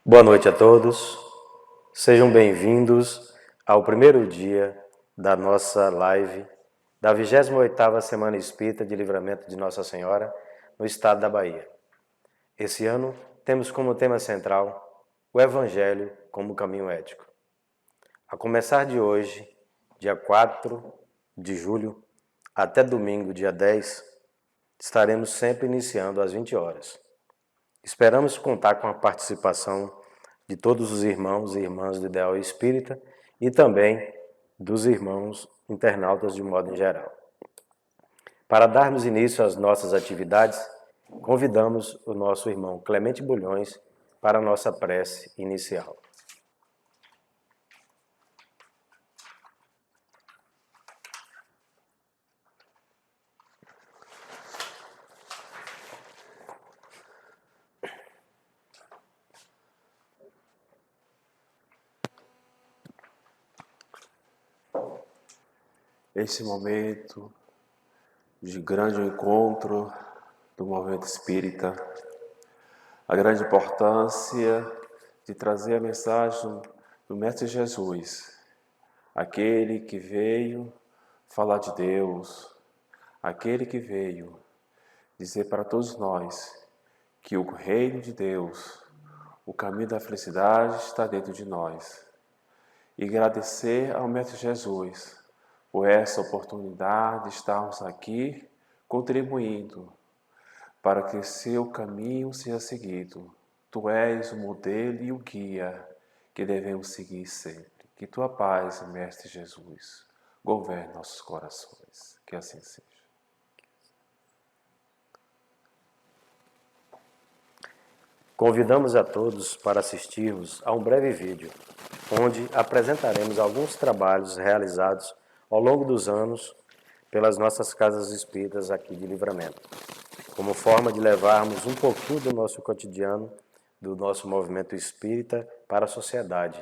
Boa noite a todos, sejam bem-vindos ao primeiro dia da nossa live da 28ª Semana Espírita de Livramento de Nossa Senhora no estado da Bahia. Esse ano temos como tema central o Evangelho como caminho ético. A começar de hoje, dia 4 de julho, até domingo, dia 10, estaremos sempre iniciando às 20 horas. Esperamos contar com a participação de todos os irmãos e irmãs do Ideal Espírita e também dos irmãos internautas de modo geral. Para darmos início às nossas atividades, convidamos o nosso irmão Clemente Bulhões para a nossa prece inicial. Esse momento de grande encontro do movimento espírita, a grande importância de trazer a mensagem do Mestre Jesus, aquele que veio falar de Deus, aquele que veio dizer para todos nós que o reino de Deus, o caminho da felicidade está dentro de nós. E agradecer ao Mestre Jesus por essa oportunidade de estarmos aqui contribuindo para que seu caminho seja seguido. Tu és o modelo e o guia que devemos seguir sempre. Que tua paz, Mestre Jesus, governe nossos corações. Que assim seja. Convidamos a todos para assistirmos a um breve vídeo, onde apresentaremos alguns trabalhos realizados ao longo dos anos pelas nossas casas espíritas aqui de Livramento, como forma de levarmos um pouquinho do nosso cotidiano, do nosso movimento espírita para a sociedade.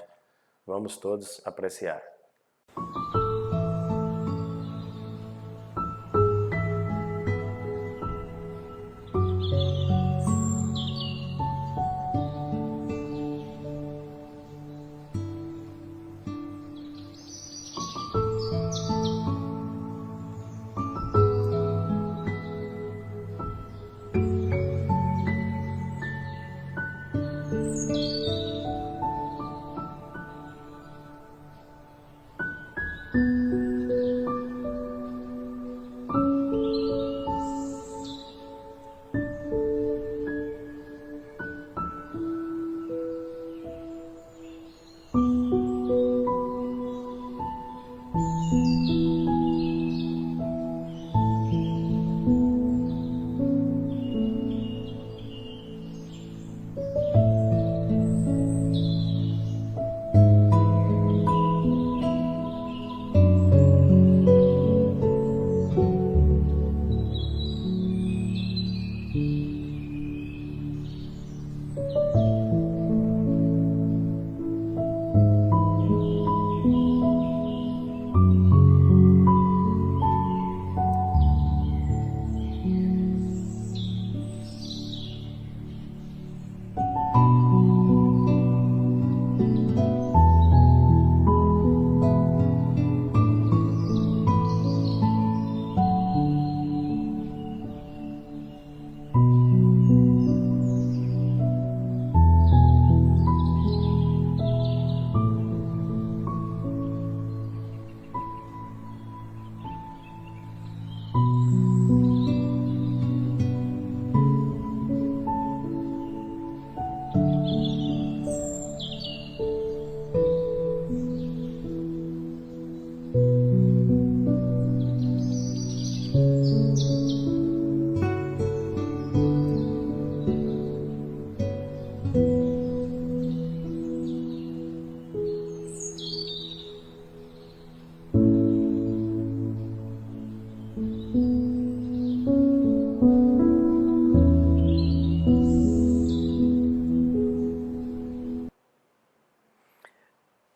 Vamos todos apreciar.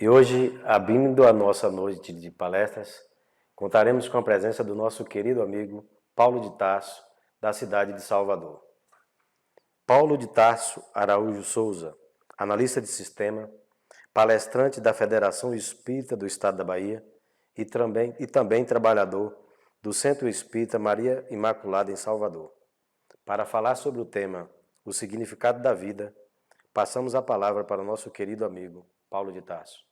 E hoje, abrindo a nossa noite de palestras, contaremos com a presença do nosso querido amigo Paulo de Tarso, da cidade de Salvador. Paulo de Tarso Araújo Souza, analista de sistema, palestrante da Federação Espírita do Estado da Bahia e também trabalhador do Centro Espírita Maria Imaculada em Salvador. Para falar sobre o tema O Significado da Vida, passamos a palavra para o nosso querido amigo Paulo de Tarso.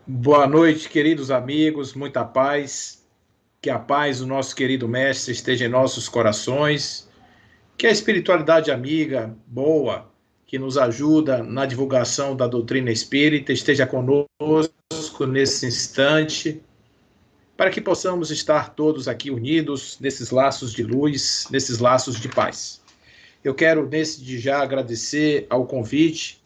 Boa noite, queridos amigos, muita paz. Que a paz do nosso querido Mestre esteja em nossos corações. Que a espiritualidade amiga, boa, que nos ajuda na divulgação da doutrina espírita, esteja conosco nesse instante, para que possamos estar todos aqui unidos nesses laços de luz, nesses laços de paz. Eu quero, desde já, agradecer ao convite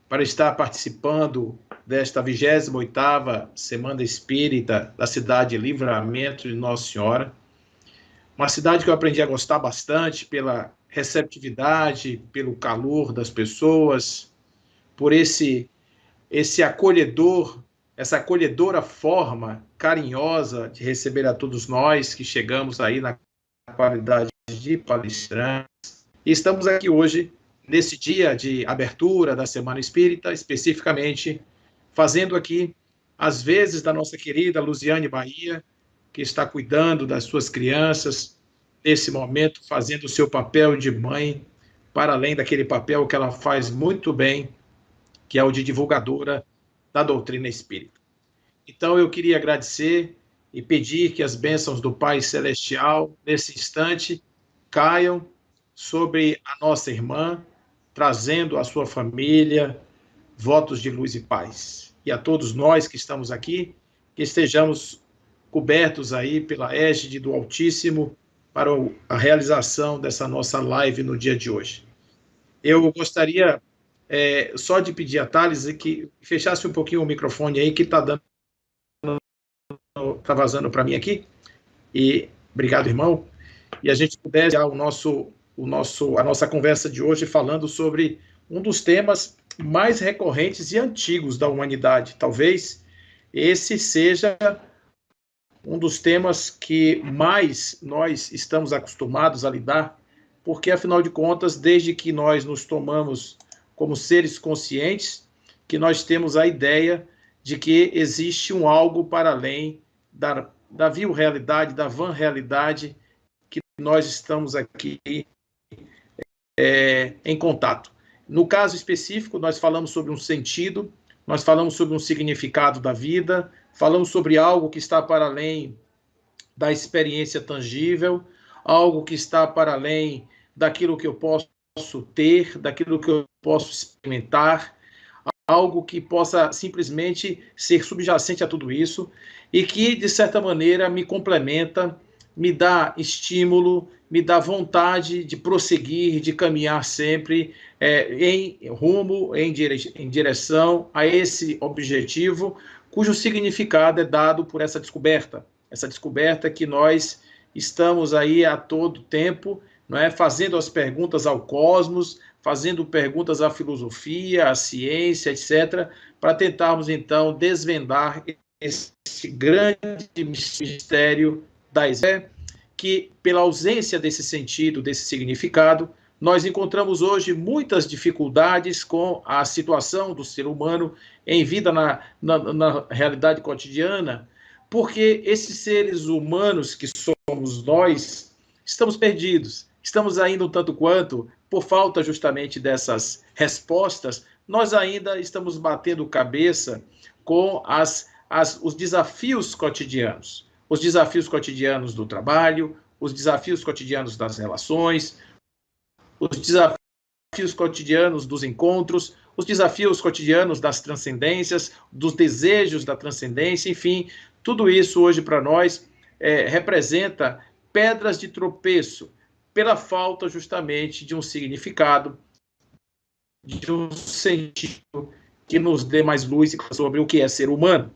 para estar participando desta 28ª Semana Espírita da cidade de Livramento de Nossa Senhora. Uma cidade que eu aprendi a gostar bastante pela receptividade, pelo calor das pessoas, por esse acolhedor, essa acolhedora forma carinhosa de receber a todos nós que chegamos aí na qualidade de palestrantes. E estamos aqui hoje, nesse dia de abertura da Semana Espírita, especificamente fazendo aqui as vezes da nossa querida Luziane Bahia, que está cuidando das suas crianças, nesse momento, fazendo o seu papel de mãe, para além daquele papel que ela faz muito bem, que é o de divulgadora da doutrina espírita. Então, eu queria agradecer e pedir que as bênçãos do Pai Celestial, nesse instante, caiam sobre a nossa irmã, trazendo à sua família votos de luz e paz. E a todos nós que estamos aqui, que estejamos cobertos aí pela égide do Altíssimo para a realização dessa nossa live no dia de hoje. Eu gostaria só de pedir a Thales que fechasse um pouquinho o microfone aí, que está vazando para mim aqui. E obrigado, irmão. E a gente pudesse a nossa conversa de hoje falando sobre um dos temas mais recorrentes e antigos da humanidade. Talvez esse seja um dos temas que mais nós estamos acostumados a lidar, porque, afinal de contas, desde que nós nos tomamos como seres conscientes, que nós temos a ideia de que existe um algo para além da vil realidade, da vã realidade que nós estamos aqui em contato. No caso específico, nós falamos sobre um sentido, nós falamos sobre um significado da vida, falamos sobre algo que está para além da experiência tangível, algo que está para além daquilo que eu posso ter, daquilo que eu posso experimentar, algo que possa simplesmente ser subjacente a tudo isso e que, de certa maneira, me complementa, me dá estímulo, me dá vontade de prosseguir, de caminhar sempre em direção a esse objetivo, cujo significado é dado por essa descoberta que nós estamos aí a todo tempo, não é, fazendo as perguntas ao cosmos, fazendo perguntas à filosofia, à ciência, etc., para tentarmos, então, desvendar esse grande mistério da existência, que, pela ausência desse sentido, desse significado, nós encontramos hoje muitas dificuldades com a situação do ser humano em vida na realidade cotidiana, porque esses seres humanos que somos nós, estamos perdidos, estamos ainda um tanto quanto, por falta justamente dessas respostas, nós ainda estamos batendo cabeça com os desafios cotidianos. Os desafios cotidianos do trabalho, os desafios cotidianos das relações, os desafios cotidianos dos encontros, os desafios cotidianos das transcendências, dos desejos da transcendência, enfim, tudo isso hoje para nós representa pedras de tropeço pela falta justamente de um significado, de um sentido que nos dê mais luz sobre o que é ser humano.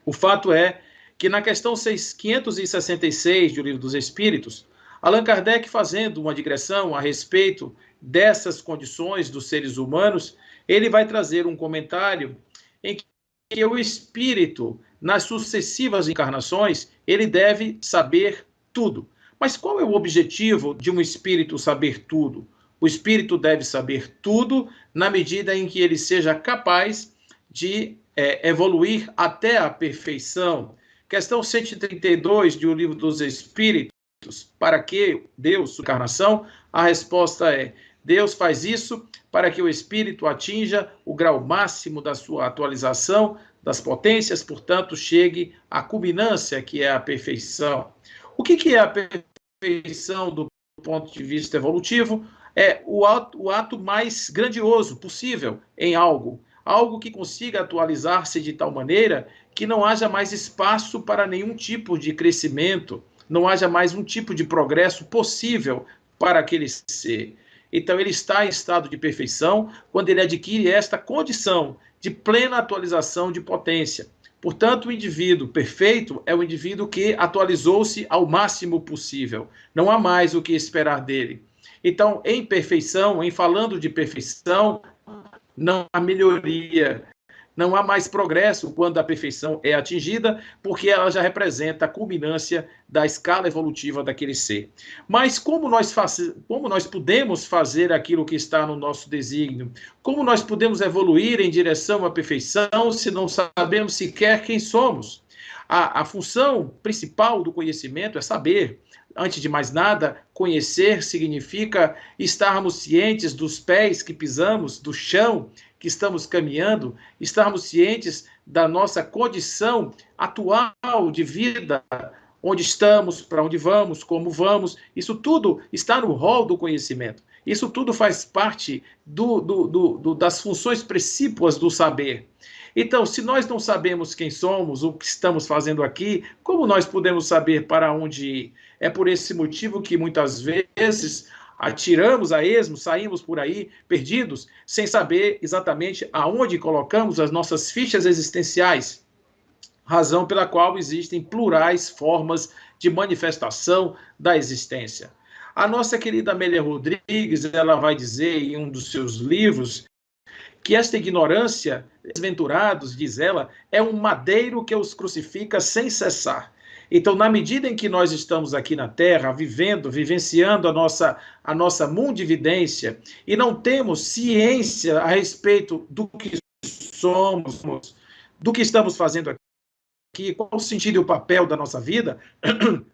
O fato é que na questão 566 do Livro dos Espíritos, Allan Kardec, fazendo uma digressão a respeito dessas condições dos seres humanos, ele vai trazer um comentário em que o espírito, nas sucessivas encarnações, ele deve saber tudo. Mas qual é o objetivo de um espírito saber tudo? O espírito deve saber tudo na medida em que ele seja capaz de evoluir até a perfeição. Questão 132 de O Livro dos Espíritos. Para que Deus, encarnação? A resposta é: Deus faz isso para que o espírito atinja o grau máximo da sua atualização das potências, portanto, chegue à culminância, que é a perfeição. O que é a perfeição do ponto de vista evolutivo? É o ato mais grandioso possível em algo que consiga atualizar-se de tal maneira que não haja mais espaço para nenhum tipo de crescimento, não haja mais um tipo de progresso possível para aquele ser. Então, ele está em estado de perfeição quando ele adquire esta condição de plena atualização de potência. Portanto, o indivíduo perfeito é o indivíduo que atualizou-se ao máximo possível. Não há mais o que esperar dele. Então, em perfeição, em falando de perfeição, não há melhoria, não há mais progresso quando a perfeição é atingida, porque ela já representa a culminância da escala evolutiva daquele ser. Mas como nós podemos fazer aquilo que está no nosso desígnio? Como nós podemos evoluir em direção à perfeição se não sabemos sequer quem somos? A função principal do conhecimento é saber. Antes de mais nada, conhecer significa estarmos cientes dos pés que pisamos, do chão que estamos caminhando, estarmos cientes da nossa condição atual de vida, onde estamos, para onde vamos, como vamos. Isso tudo está no rol do conhecimento. Isso tudo faz parte das funções precípuas do saber. Então, se nós não sabemos quem somos, o que estamos fazendo aqui, como nós podemos saber para onde ir? É por esse motivo que muitas vezes atiramos a esmo, saímos por aí perdidos, sem saber exatamente aonde colocamos as nossas fichas existenciais, razão pela qual existem plurais formas de manifestação da existência. A nossa querida Amélia Rodrigues, ela vai dizer em um dos seus livros que esta ignorância, desventurados, diz ela, é um madeiro que os crucifica sem cessar. Então, na medida em que nós estamos aqui na Terra, vivenciando a nossa mundividência, e não temos ciência a respeito do que somos, do que estamos fazendo aqui, qual o sentido e o papel da nossa vida,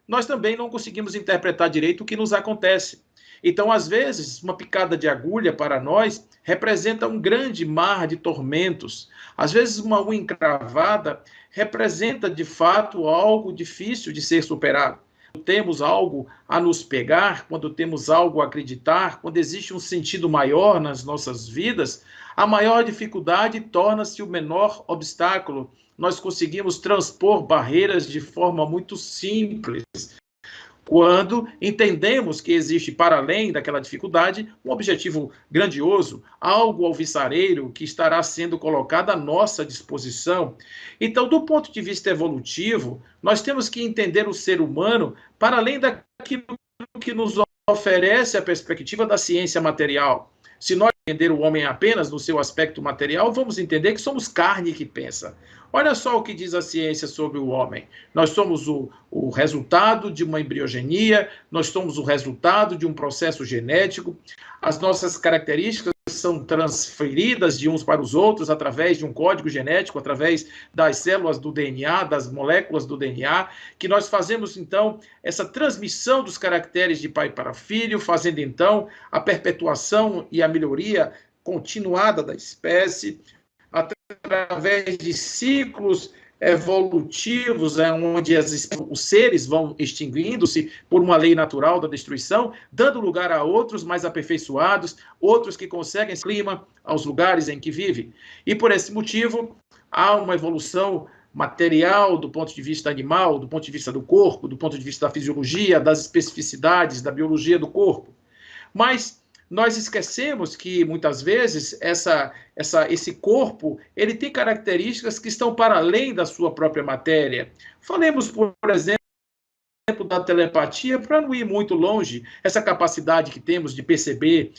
nós também não conseguimos interpretar direito o que nos acontece. Então, às vezes, uma picada de agulha para nós representa um grande mar de tormentos. Às vezes, uma unha encravada representa, de fato, algo difícil de ser superado. Quando temos algo a nos pegar, quando temos algo a acreditar, quando existe um sentido maior nas nossas vidas, a maior dificuldade torna-se o menor obstáculo. Nós conseguimos transpor barreiras de forma muito simples, quando entendemos que existe, para além daquela dificuldade, um objetivo grandioso, algo alvissareiro que estará sendo colocado à nossa disposição. Então, do ponto de vista evolutivo, nós temos que entender o ser humano para além daquilo que nos oferece a perspectiva da ciência material. Se nós entender o homem apenas no seu aspecto material, vamos entender que somos carne que pensa. Olha só o que diz a ciência sobre o homem. Nós somos o resultado de uma embriogenia, nós somos o resultado de um processo genético, as nossas características são transferidas de uns para os outros através de um código genético, através das células do DNA, das moléculas do DNA, que nós fazemos, então, essa transmissão dos caracteres de pai para filho, fazendo, então, a perpetuação e a melhoria continuada da espécie, através de ciclos evolutivos, onde os seres vão extinguindo-se por uma lei natural da destruição, dando lugar a outros mais aperfeiçoados, outros que conseguem clima aos lugares em que vivem. E por esse motivo, há uma evolução material do ponto de vista animal, do ponto de vista do corpo, do ponto de vista da fisiologia, das especificidades da biologia do corpo. Mas nós esquecemos que, muitas vezes, esse corpo ele tem características que estão para além da sua própria matéria. Falemos, por exemplo, da telepatia, para não ir muito longe, essa capacidade que temos de perceber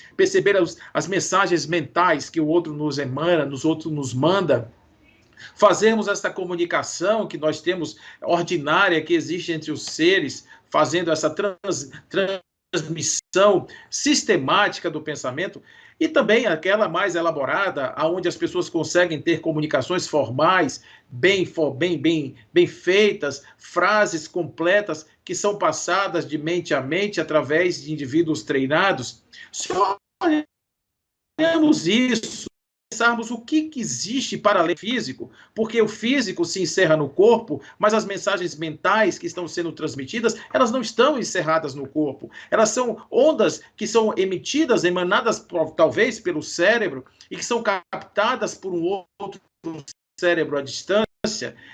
as mensagens mentais que o outro nos emana, o outro nos manda. fazermos essa comunicação que nós temos ordinária que existe entre os seres, fazendo essa transmissão sistemática do pensamento, e também aquela mais elaborada, onde as pessoas conseguem ter comunicações formais, bem feitas, frases completas que são passadas de mente a mente através de indivíduos treinados. Se olhamos isso, pensarmos o que existe para além do físico, porque o físico se encerra no corpo, mas as mensagens mentais que estão sendo transmitidas, elas não estão encerradas no corpo. Elas são ondas que são emitidas, emanadas talvez pelo cérebro e que são captadas por um outro cérebro à distância.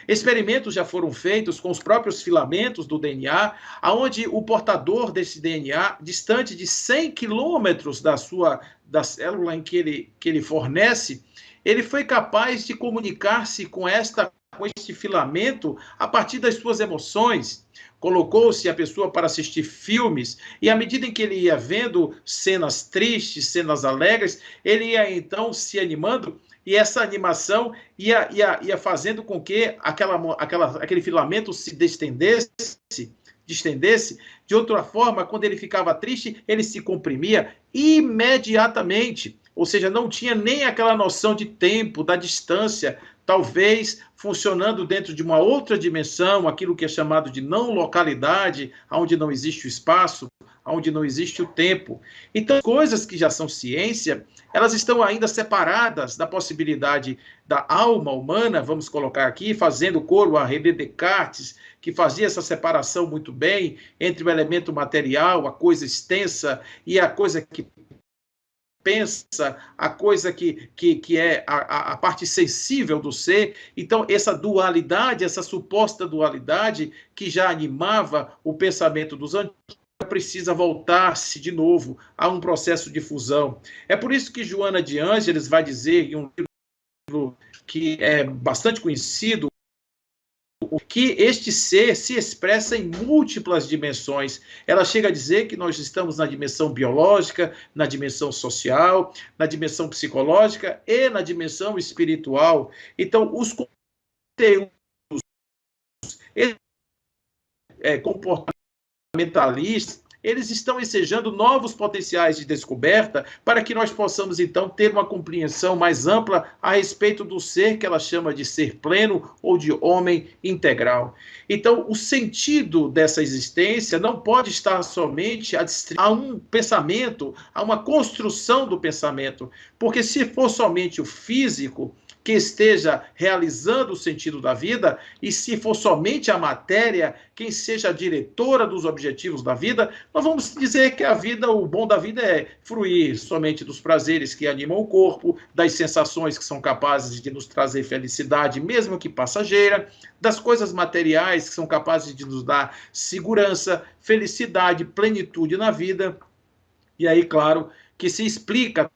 Experimentos já foram feitos com os próprios filamentos do DNA, onde o portador desse DNA, distante de 100 quilômetros da célula em que ele fornece, ele foi capaz de comunicar-se com este filamento a partir das suas emoções. Colocou-se a pessoa para assistir filmes, e à medida em que ele ia vendo cenas tristes, cenas alegres, ele ia então se animando, e essa animação ia fazendo com que aquele filamento se distendesse. De outra forma, quando ele ficava triste, ele se comprimia imediatamente. Ou seja, não tinha nem aquela noção de tempo, da distância, talvez funcionando dentro de uma outra dimensão, aquilo que é chamado de não localidade, onde não existe o espaço, onde não existe o tempo. Então, coisas que já são ciência, elas estão ainda separadas da possibilidade da alma humana, vamos colocar aqui, fazendo coro a René Descartes, que fazia essa separação muito bem entre o elemento material, a coisa extensa, e a coisa que pensa, a coisa que é a parte sensível do ser. Então, essa dualidade, essa suposta dualidade que já animava o pensamento dos antigos, precisa voltar-se de novo a um processo de fusão. É por isso que Joana de Ângeles vai dizer, em um livro que é bastante conhecido, que este ser se expressa em múltiplas dimensões. Ela chega a dizer que nós estamos na dimensão biológica, na dimensão social, na dimensão psicológica e na dimensão espiritual. Então, os conteúdos comportamentalistas, eles estão ensejando novos potenciais de descoberta para que nós possamos, então, ter uma compreensão mais ampla a respeito do ser que ela chama de ser pleno ou de homem integral. Então, o sentido dessa existência não pode estar somente a um pensamento, a uma construção do pensamento, porque se for somente o físico que esteja realizando o sentido da vida, e se for somente a matéria quem seja a diretora dos objetivos da vida, nós vamos dizer que a vida, o bom da vida é fruir somente dos prazeres que animam o corpo, das sensações que são capazes de nos trazer felicidade, mesmo que passageira, das coisas materiais que são capazes de nos dar segurança, felicidade, plenitude na vida. E aí, claro, que se explica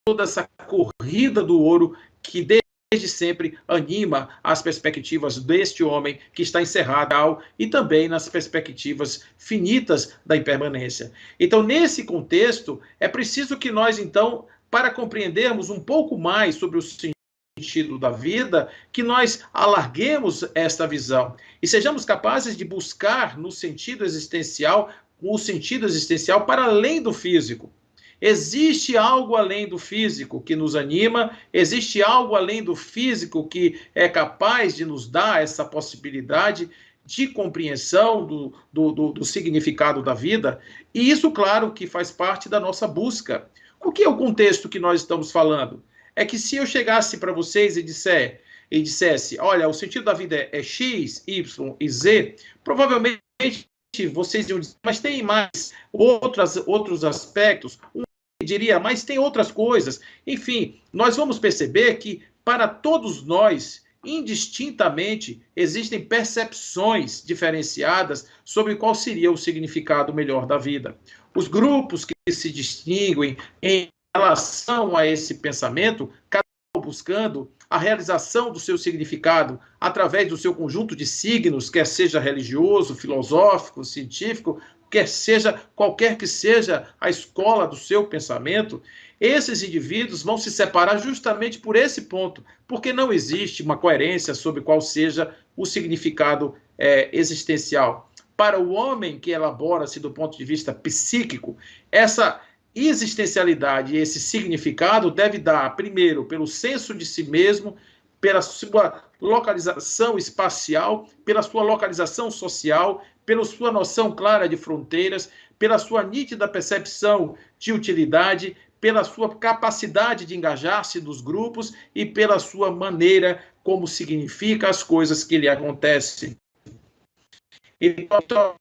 toda essa corrida do ouro que desde sempre anima as perspectivas deste homem que está encerrado e também nas perspectivas finitas da impermanência. Então, nesse contexto, é preciso que nós, então, para compreendermos um pouco mais sobre o sentido da vida, que nós alarguemos esta visão e sejamos capazes de buscar no sentido existencial, o sentido existencial para além do físico. Existe algo além do físico que nos anima, existe algo além do físico que é capaz de nos dar essa possibilidade de compreensão do significado da vida, e isso, claro, que faz parte da nossa busca. O que é o contexto que nós estamos falando? É que se eu chegasse para vocês e dissesse, olha, o sentido da vida é X, Y e Z, provavelmente vocês iam dizer, mas tem mais outros aspectos, diria, mas tem outras coisas. Enfim, nós vamos perceber que para todos nós, indistintamente, existem percepções diferenciadas sobre qual seria o significado melhor da vida. Os grupos que se distinguem em relação a esse pensamento, cada um buscando a realização do seu significado através do seu conjunto de signos, quer seja religioso, filosófico, científico, quer seja qualquer que seja a escola do seu pensamento, esses indivíduos vão se separar justamente por esse ponto, porque não existe uma coerência sobre qual seja o significado existencial. Para o homem que elabora-se do ponto de vista psíquico, essa existencialidade e esse significado deve dar, primeiro, pelo senso de si mesmo, pela sua localização espacial, pela sua localização social, pela sua noção clara de fronteiras, pela sua nítida percepção de utilidade, pela sua capacidade de engajar-se nos grupos e pela sua maneira como significa as coisas que lhe acontecem. Então,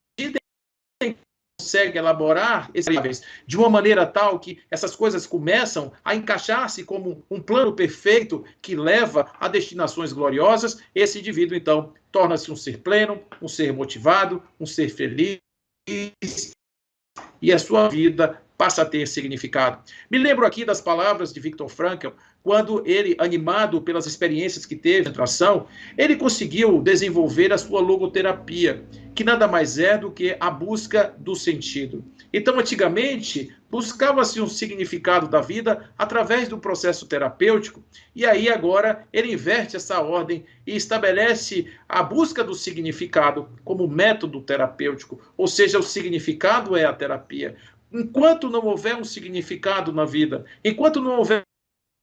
consegue elaborar esses níveis de uma maneira tal que essas coisas começam a encaixar-se como um plano perfeito que leva a destinações gloriosas, esse indivíduo, então, torna-se um ser pleno, um ser motivado, um ser feliz, e a sua vida passa a ter significado. Me lembro aqui das palavras de Viktor Frankl, quando ele, animado pelas experiências que teve na ação, ele conseguiu desenvolver a sua logoterapia, que nada mais é do que a busca do sentido. Então, antigamente, buscava-se um significado da vida através do processo terapêutico, e aí agora ele inverte essa ordem e estabelece a busca do significado como método terapêutico, ou seja, o significado é a terapia. Enquanto não houver um significado na vida, enquanto não houver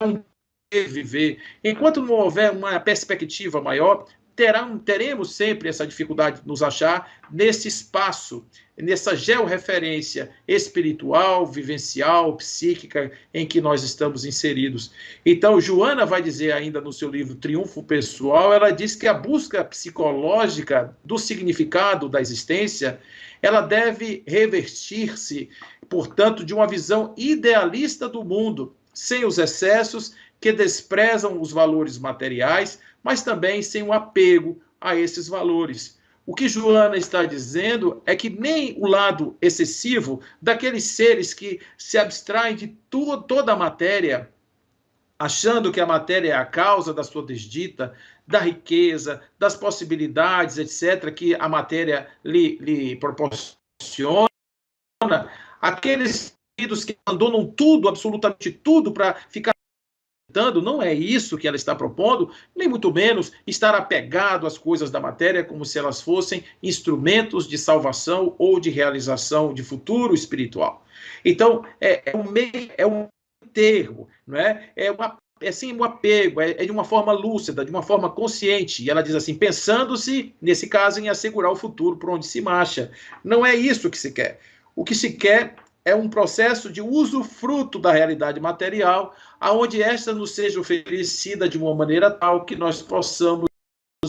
um viver, enquanto não houver uma perspectiva maior, teremos sempre essa dificuldade de nos achar nesse espaço, nessa georreferência espiritual, vivencial, psíquica em que nós estamos inseridos. Então, Joana vai dizer ainda no seu livro Triunfo Pessoal, ela diz que a busca psicológica do significado da existência, ela deve revestir-se, portanto, de uma visão idealista do mundo, sem os excessos que desprezam os valores materiais, mas também sem o apego a esses valores. O que Joana está dizendo é que nem o lado excessivo daqueles seres que se abstraem de toda a matéria, achando que a matéria é a causa da sua desdita, da riqueza, das possibilidades, etc., que a matéria lhe proporciona, aqueles indivíduos que abandonam tudo, absolutamente tudo, para ficar. Não é isso que ela está propondo, nem muito menos estar apegado às coisas da matéria como se elas fossem instrumentos de salvação ou de realização de futuro espiritual. Então, é um termo, não é? É sim um apego, é de uma forma lúcida, de uma forma consciente. E ela diz assim, pensando-se, nesse caso, em assegurar o futuro por onde se marcha. Não é isso que se quer. O que se quer é um processo de usufruto da realidade material, aonde esta nos seja oferecida de uma maneira tal que nós possamos,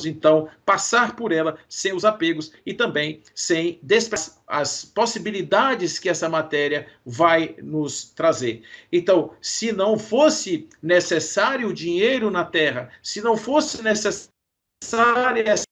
então, passar por ela sem os apegos e também sem desprezar as possibilidades que essa matéria vai nos trazer. Então, se não fosse necessário o dinheiro na Terra, se não fosse necessária essa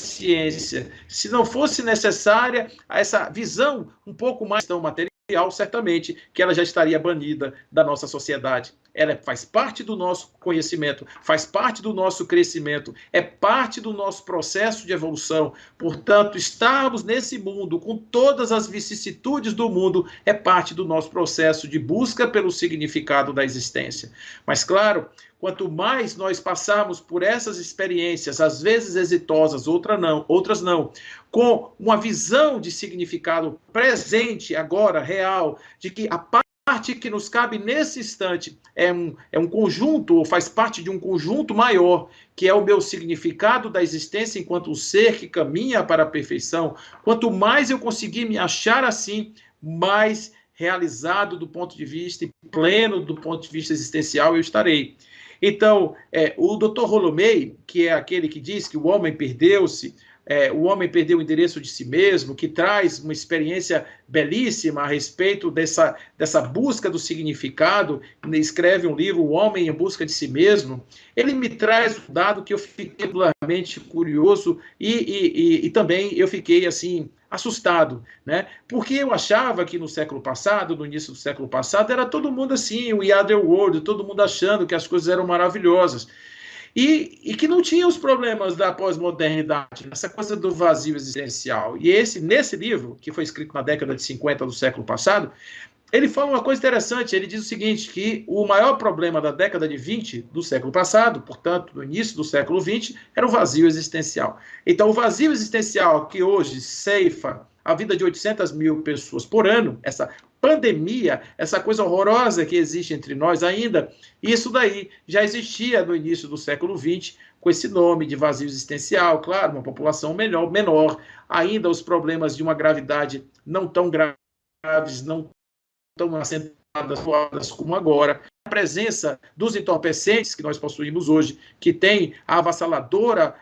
ciência, se não fosse necessária essa visão um pouco mais tão material, certamente que ela já estaria banida da nossa sociedade. Ela faz parte do nosso conhecimento, faz parte do nosso crescimento, é parte do nosso processo de evolução. Portanto, estarmos nesse mundo com todas as vicissitudes do mundo é parte do nosso processo de busca pelo significado da existência. Mas, claro, quanto mais nós passarmos por essas experiências, às vezes exitosas, outras não, com uma visão de significado presente, agora, real, de que a parte que nos cabe nesse instante é um conjunto, ou faz parte de um conjunto maior, que é o meu significado da existência enquanto um ser que caminha para a perfeição. Quanto mais eu conseguir me achar assim, mais realizado do ponto de vista, e pleno do ponto de vista existencial eu estarei. Então, o Dr. Rolomei, que é aquele que diz que o homem perdeu-se, o homem perdeu o endereço de si mesmo, que traz uma experiência belíssima a respeito dessa busca do significado, escreve um livro, O Homem em Busca de Si Mesmo. Ele me traz um dado que eu fiquei particularmente curioso e também eu fiquei assim assustado, né? Porque eu achava que no século passado, no início do século passado, era todo mundo assim, o other world, todo mundo achando que as coisas eram maravilhosas. E que não tinha os problemas da pós-modernidade, essa coisa do vazio existencial. E nesse livro, que foi escrito na década de 50 do século passado, ele fala uma coisa interessante, ele diz o seguinte, que o maior problema da década de 20 do século passado, portanto, no início do século 20, era o vazio existencial. Então, o vazio existencial que hoje ceifa a vida de 800 mil pessoas por ano, essa pandemia, essa coisa horrorosa que existe entre nós ainda, isso daí já existia no início do século 20, com esse nome de vazio existencial, claro, uma população menor, ainda os problemas de uma gravidade não tão graves, não tão acentuadas como agora. A presença dos entorpecentes que nós possuímos hoje, que tem a avassaladora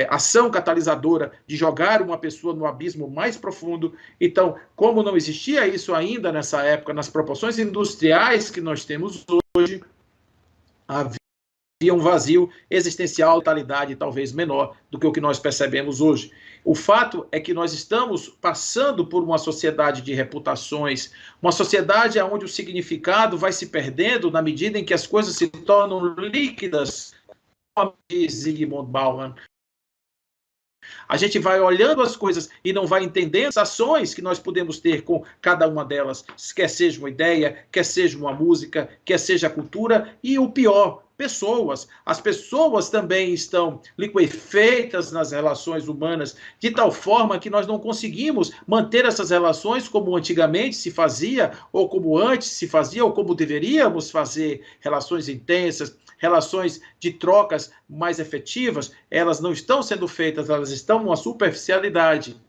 ação catalisadora de jogar uma pessoa no abismo mais profundo. Então, como não existia isso ainda nessa época, nas proporções industriais que nós temos hoje, havia um vazio existencial, totalidade talvez menor do que o que nós percebemos hoje. O fato é que nós estamos passando por uma sociedade de reputações, uma sociedade onde o significado vai se perdendo na medida em que as coisas se tornam líquidas, como diz Zygmunt Bauman. A gente vai olhando as coisas e não vai entendendo as ações que nós podemos ter com cada uma delas, quer seja uma ideia, quer seja uma música, quer seja a cultura, e o pior, pessoas. As pessoas também estão liquefeitas nas relações humanas, de tal forma que nós não conseguimos manter essas relações como antigamente se fazia, ou como antes se fazia, ou como deveríamos fazer, relações intensas, relações de trocas mais efetivas. Elas não estão sendo feitas, elas estão numa superficialidade.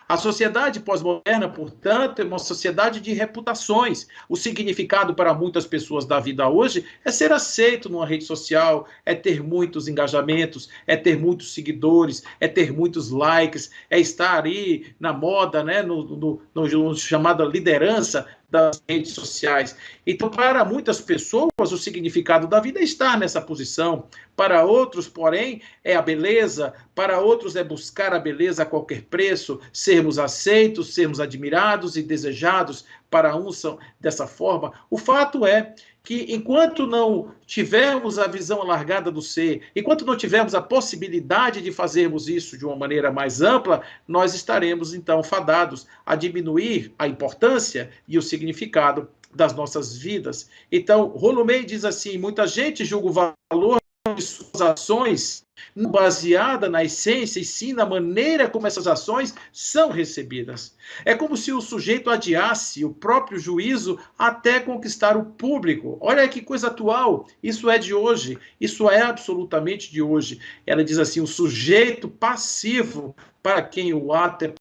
A sociedade pós-moderna, portanto, é uma sociedade de reputações. O significado para muitas pessoas da vida hoje é ser aceito numa rede social, é ter muitos engajamentos, é ter muitos seguidores, é ter muitos likes, é estar aí na moda, né, no chamada liderança das redes sociais. Então, para muitas pessoas, o significado da vida é estar nessa posição. Para outros, porém, é a beleza. Para outros, é buscar a beleza a qualquer preço, sermos aceitos, sermos admirados e desejados. Para uns são dessa forma. O fato é que, enquanto não tivermos a visão alargada do ser, enquanto não tivermos a possibilidade de fazermos isso de uma maneira mais ampla, nós estaremos, então, fadados a diminuir a importância e o significado das nossas vidas. Então, Rollo May diz assim, muita gente julga o valor de suas ações não baseada na essência, e sim na maneira como essas ações são recebidas. É como se o sujeito adiasse o próprio juízo até conquistar o público. Olha que coisa atual, isso é de hoje, isso é absolutamente de hoje. Ela diz assim, o sujeito passivo, para quem o ato é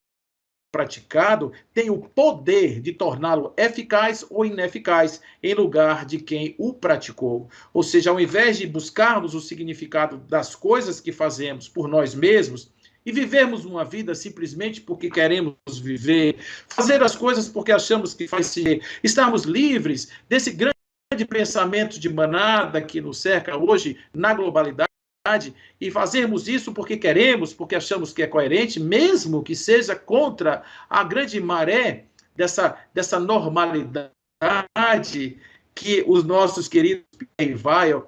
praticado, tem o poder de torná-lo eficaz ou ineficaz em lugar de quem o praticou. Ou seja, ao invés de buscarmos o significado das coisas que fazemos por nós mesmos e vivermos uma vida simplesmente porque queremos viver, fazer as coisas porque achamos que faz sentido, estarmos livres desse grande pensamento de manada que nos cerca hoje na globalidade, e fazermos isso porque queremos, porque achamos que é coerente, mesmo que seja contra a grande maré dessa normalidade que os nossos queridos Pierre Weil,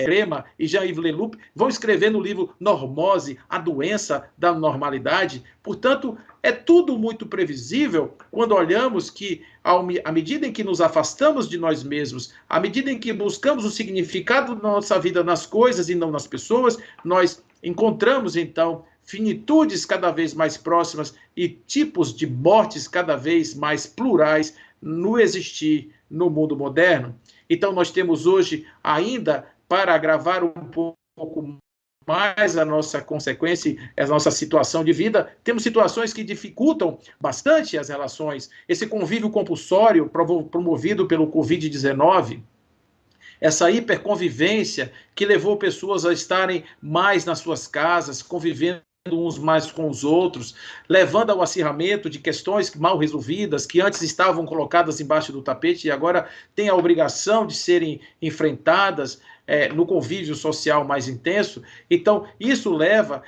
Crema e Jean-Yves Leloup vão escrever no livro Normose, a doença da normalidade. Portanto, é tudo muito previsível quando olhamos que, à medida em que nos afastamos de nós mesmos, à medida em que buscamos o significado da nossa vida nas coisas e não nas pessoas, nós encontramos, então, finitudes cada vez mais próximas e tipos de mortes cada vez mais plurais no existir no mundo moderno. Então, nós temos hoje, ainda, para agravar um pouco mais a nossa consequência, a nossa situação de vida, temos situações que dificultam bastante as relações. Esse convívio compulsório promovido pelo Covid-19, essa hiperconvivência que levou pessoas a estarem mais nas suas casas, convivendo uns mais com os outros, levando ao acirramento de questões mal resolvidas, que antes estavam colocadas embaixo do tapete e agora têm a obrigação de serem enfrentadas no convívio social mais intenso. Então, isso leva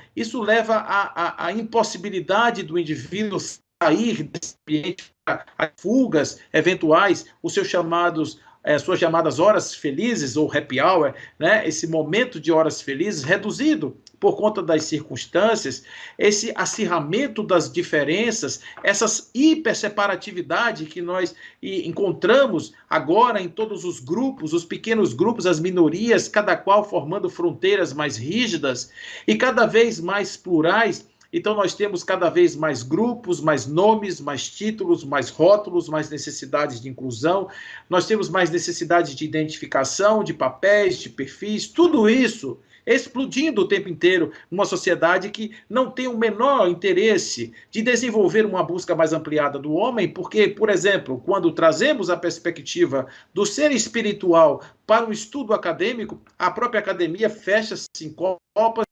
à impossibilidade do indivíduo sair desse ambiente, a fugas eventuais, os seus chamados suas chamadas horas felizes ou happy hour, né? Esse momento de horas felizes reduzido por conta das circunstâncias, esse acirramento das diferenças, essa hiperseparatividade que nós encontramos agora em todos os grupos, os pequenos grupos, as minorias, cada qual formando fronteiras mais rígidas e cada vez mais plurais. Então, nós temos cada vez mais grupos, mais nomes, mais títulos, mais rótulos, mais necessidades de inclusão, nós temos mais necessidade de identificação, de papéis, de perfis, tudo isso explodindo o tempo inteiro numa sociedade que não tem o menor interesse de desenvolver uma busca mais ampliada do homem, porque, por exemplo, quando trazemos a perspectiva do ser espiritual para um estudo acadêmico, a própria academia fecha-se em copas,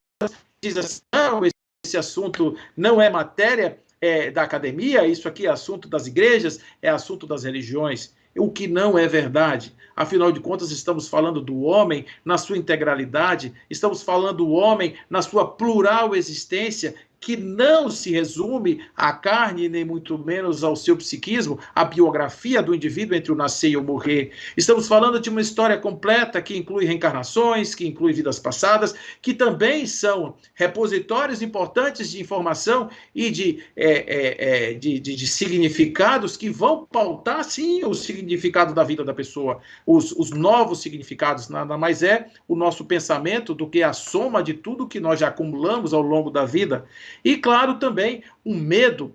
diz assim, não, esse assunto não é matéria da academia, isso aqui é assunto das igrejas, é assunto das religiões, o que não é verdade. Afinal de contas, estamos falando do homem na sua integralidade, estamos falando do homem na sua plural existência, que não se resume à carne, nem muito menos ao seu psiquismo, à biografia do indivíduo entre o nascer e o morrer. Estamos falando de uma história completa que inclui reencarnações, que inclui vidas passadas, que também são repositórios importantes de informação e de significados que vão pautar, sim, o significado da vida da pessoa. Os novos significados nada mais é o nosso pensamento do que a soma de tudo que nós já acumulamos ao longo da vida. E, claro, também um medo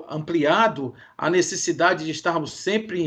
ampliado, a necessidade de estarmos sempre em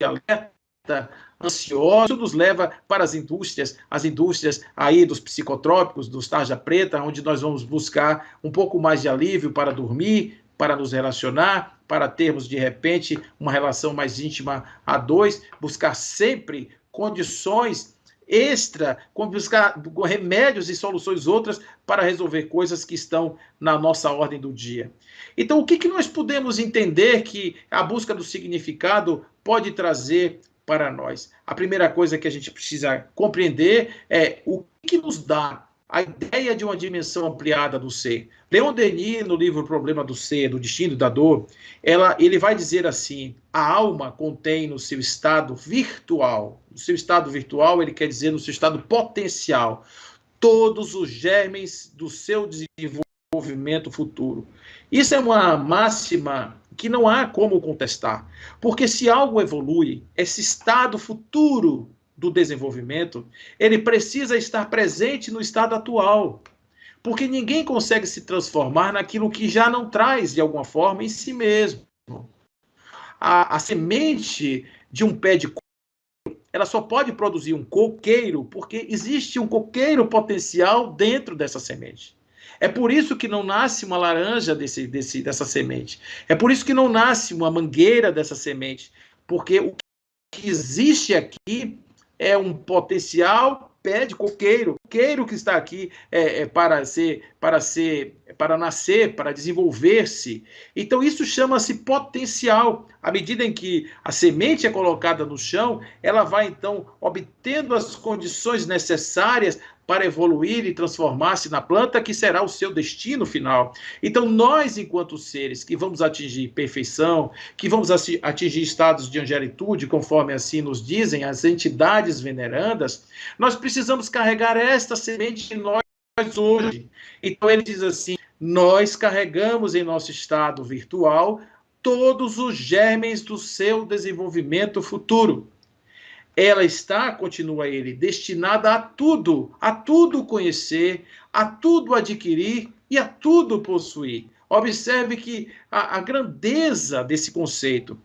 alerta, ansiosos, isso nos leva para as indústrias aí dos psicotrópicos, dos tarja preta, onde nós vamos buscar um pouco mais de alívio para dormir, para nos relacionar, para termos, de repente, uma relação mais íntima a dois, buscar sempre condições extra, buscar remédios e soluções outras para resolver coisas que estão na nossa ordem do dia. Então, o que nós podemos entender que a busca do significado pode trazer para nós? A primeira coisa que a gente precisa compreender é o que nos dá a ideia de uma dimensão ampliada do ser. Leon Denis, no livro O Problema do Ser, do Destino e da Dor, ele vai dizer assim, a alma contém no seu estado virtual, no seu estado virtual ele quer dizer no seu estado potencial, todos os germes do seu desenvolvimento futuro. Isso é uma máxima que não há como contestar, porque se algo evolui, esse estado futuro do desenvolvimento, ele precisa estar presente no estado atual, porque ninguém consegue se transformar naquilo que já não traz, de alguma forma, em si mesmo. A semente de um pé de coco, ela só pode produzir um coqueiro, porque existe um coqueiro potencial dentro dessa semente. É por isso que não nasce uma laranja dessa semente. É por isso que não nasce uma mangueira dessa semente, porque o que existe aqui é um potencial pé de coqueiro que está aqui para nascer, para desenvolver-se. Então, isso chama-se potencial. À medida em que a semente é colocada no chão, ela vai, então, obtendo as condições necessárias para evoluir e transformar-se na planta que será o seu destino final. Então, nós, enquanto seres que vamos atingir perfeição, que vamos atingir estados de angelitude, conforme assim nos dizem as entidades venerandas, nós precisamos carregar esta semente em nós hoje. Então, ele diz assim, nós carregamos em nosso estado virtual todos os germes do seu desenvolvimento futuro. Ela está, continua ele, destinada a tudo conhecer, a tudo adquirir e a tudo possuir. Observe que a grandeza desse conceito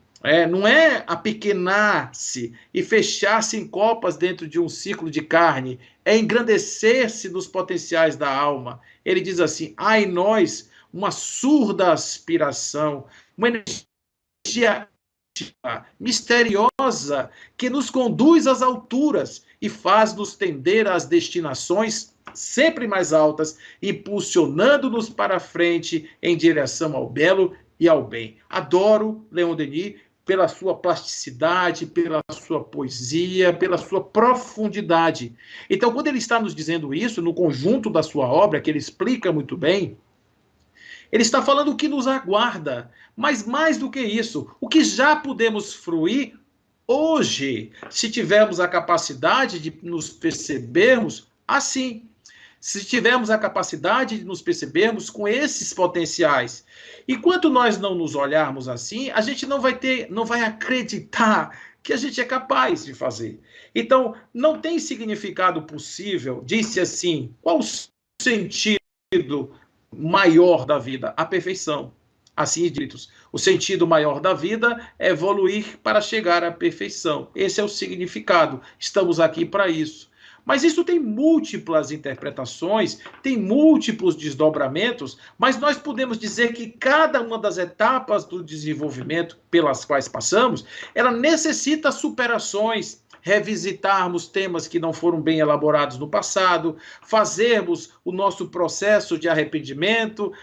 não é apequenar-se e fechar-se em copas dentro de um ciclo de carne, é engrandecer-se nos potenciais da alma. Ele diz assim, há em nós uma surda aspiração, uma energia misteriosa que nos conduz às alturas e faz-nos tender às destinações sempre mais altas, impulsionando-nos para frente em direção ao belo e ao bem. Adoro Leon Denis pela sua plasticidade, pela sua poesia, pela sua profundidade. Então, quando ele está nos dizendo isso, no conjunto da sua obra, que ele explica muito bem, ele está falando o que nos aguarda, mas mais do que isso, o que já podemos fruir hoje, se tivermos a capacidade de nos percebermos assim. se tivermos a capacidade de nos percebermos com esses potenciais. Enquanto nós não nos olharmos assim, a gente não vai acreditar que a gente é capaz de fazer. Então, não tem significado possível, disse assim, qual o sentido maior da vida? A perfeição. Assim ditos, o sentido maior da vida é evoluir para chegar à perfeição. Esse é o significado. Estamos aqui para isso. Mas isso tem múltiplas interpretações, tem múltiplos desdobramentos, mas nós podemos dizer que cada uma das etapas do desenvolvimento pelas quais passamos, ela necessita superações, revisitarmos temas que não foram bem elaborados no passado, fazermos o nosso processo de arrependimento,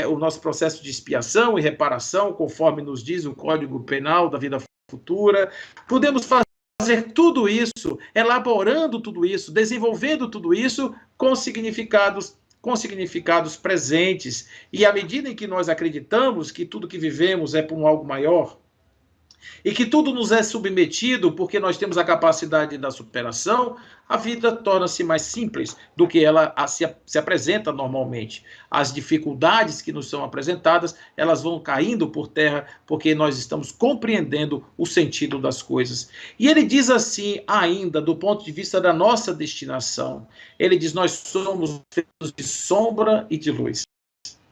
o nosso processo de expiação e reparação, conforme nos diz o Código Penal da vida futura. Podemos fazer tudo isso, elaborando tudo isso, desenvolvendo tudo isso com significados presentes. E à medida em que nós acreditamos que tudo que vivemos é por um algo maior, e que tudo nos é submetido porque nós temos a capacidade da superação, a vida torna-se mais simples do que ela se apresenta normalmente. As dificuldades que nos são apresentadas, elas vão caindo por terra porque nós estamos compreendendo o sentido das coisas. E ele diz assim, ainda, do ponto de vista da nossa destinação, ele diz, nós somos feitos de sombra e de luz.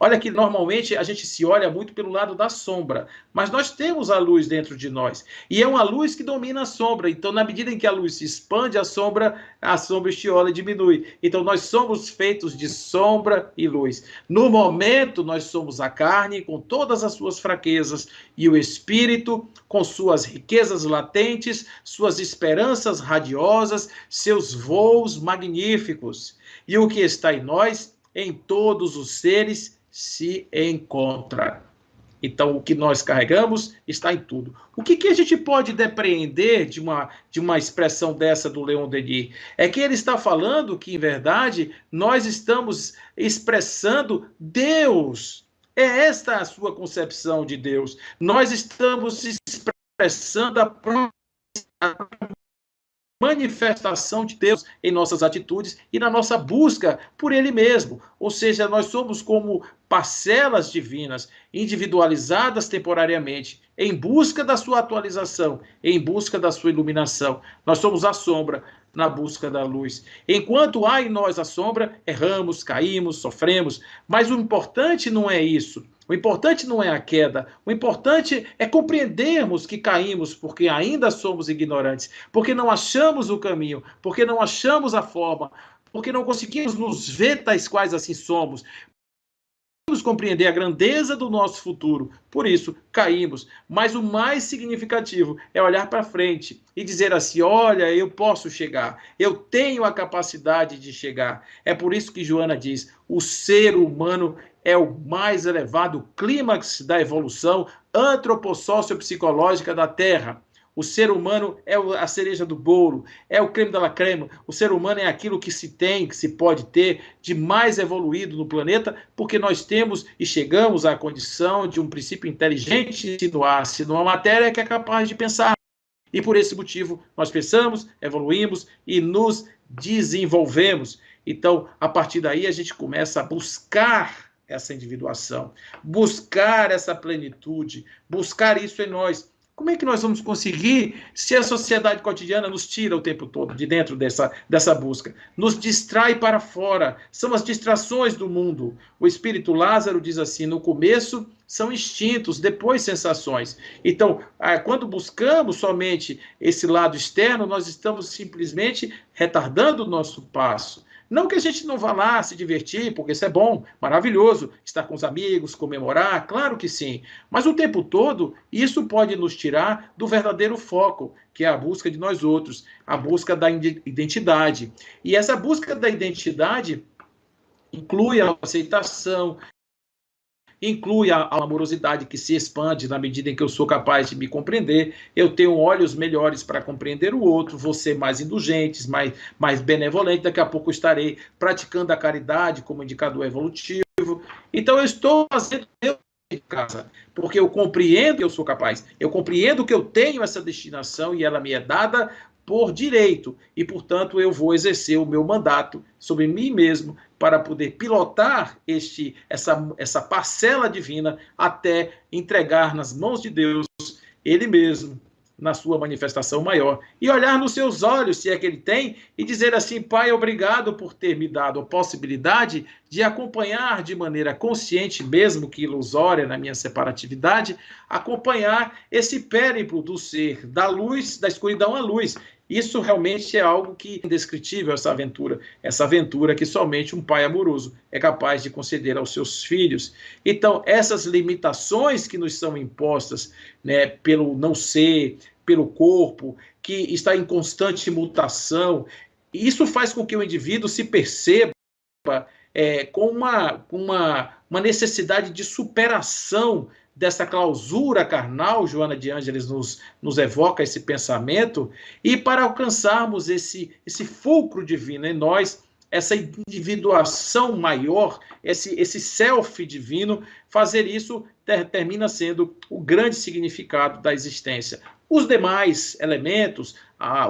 Olha que normalmente a gente se olha muito pelo lado da sombra, mas nós temos a luz dentro de nós. E é uma luz que domina a sombra. Então, na medida em que a luz se expande, a sombra estiola e diminui. Então, nós somos feitos de sombra e luz. No momento, nós somos a carne com todas as suas fraquezas e o espírito com suas riquezas latentes, suas esperanças radiosas, seus voos magníficos. E o que está em nós, em todos os seres, se encontra. Então, o que nós carregamos está em tudo. O que a gente pode depreender de uma expressão dessa do Leon Denis? É que ele está falando que, em verdade, nós estamos expressando Deus. É esta a sua concepção de Deus. Nós estamos expressando a manifestação de Deus em nossas atitudes e na nossa busca por Ele mesmo. Ou seja, nós somos como parcelas divinas, individualizadas temporariamente, em busca da sua atualização, em busca da sua iluminação. Nós somos a sombra na busca da luz. Enquanto há em nós a sombra, erramos, caímos, sofremos, mas o importante não é isso. O importante não é a queda, o importante é compreendermos que caímos porque ainda somos ignorantes, porque não achamos o caminho, porque não achamos a forma, porque não conseguimos nos ver tais quais assim somos. Conseguimos compreender a grandeza do nosso futuro, por isso caímos. Mas o mais significativo é olhar para frente e dizer assim, olha, eu posso chegar, eu tenho a capacidade de chegar. É por isso que Joana diz, o ser humano é o mais elevado clímax da evolução antropossócio-psicológica da Terra. O ser humano é a cereja do bolo, é o creme de la creme. O ser humano é aquilo que se tem, que se pode ter de mais evoluído no planeta, porque nós temos e chegamos à condição de um princípio inteligente insinuar-se numa matéria que é capaz de pensar. E por esse motivo nós pensamos, evoluímos e nos desenvolvemos. Então, a partir daí, a gente começa a buscar essa individuação, buscar essa plenitude, buscar isso em nós. Como é que nós vamos conseguir se a sociedade cotidiana nos tira o tempo todo de dentro dessa busca? Nos distrai para fora, são as distrações do mundo. O espírito Lázaro diz assim, no começo são instintos, depois sensações. Então, quando buscamos somente esse lado externo, nós estamos simplesmente retardando o nosso passo. Não que a gente não vá lá se divertir, porque isso é bom, maravilhoso, estar com os amigos, comemorar, claro que sim. Mas o tempo todo, isso pode nos tirar do verdadeiro foco, que é a busca de nós outros, a busca da identidade. E essa busca da identidade inclui a aceitação, inclui a amorosidade que se expande na medida em que eu sou capaz de me compreender, eu tenho olhos melhores para compreender o outro, vou ser mais indulgente, mais benevolente, daqui a pouco eu estarei praticando a caridade como indicador evolutivo. Então eu estou fazendo de casa, porque eu compreendo que eu sou capaz, eu compreendo que eu tenho essa destinação e ela me é dada por direito e, portanto, eu vou exercer o meu mandato sobre mim mesmo para poder pilotar essa parcela divina até entregar nas mãos de Deus Ele mesmo, na sua manifestação maior, e olhar nos seus olhos, se é que ele tem, e dizer assim: Pai, obrigado por ter me dado a possibilidade de acompanhar de maneira consciente, mesmo que ilusória na minha separatividade, acompanhar esse périplo do ser, da luz, da escuridão à luz. Isso realmente é algo que é indescritível, essa aventura que somente um pai amoroso é capaz de conceder aos seus filhos. Então, essas limitações que nos são impostas, né, pelo não ser, pelo corpo, que está em constante mutação, isso faz com que o indivíduo se perceba com uma necessidade de superação dessa clausura carnal. Joana de Ângeles nos evoca esse pensamento, e para alcançarmos esse fulcro divino em nós, essa individuação maior, esse self divino, fazer isso termina sendo o grande significado da existência. Os demais elementos,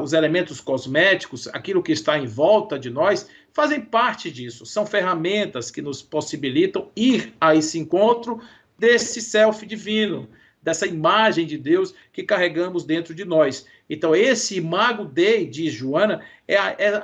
os elementos cosméticos, aquilo que está em volta de nós, fazem parte disso. São ferramentas que nos possibilitam ir a esse encontro desse self divino, dessa imagem de Deus que carregamos dentro de nós. Então, esse imago Dei, diz Joana, é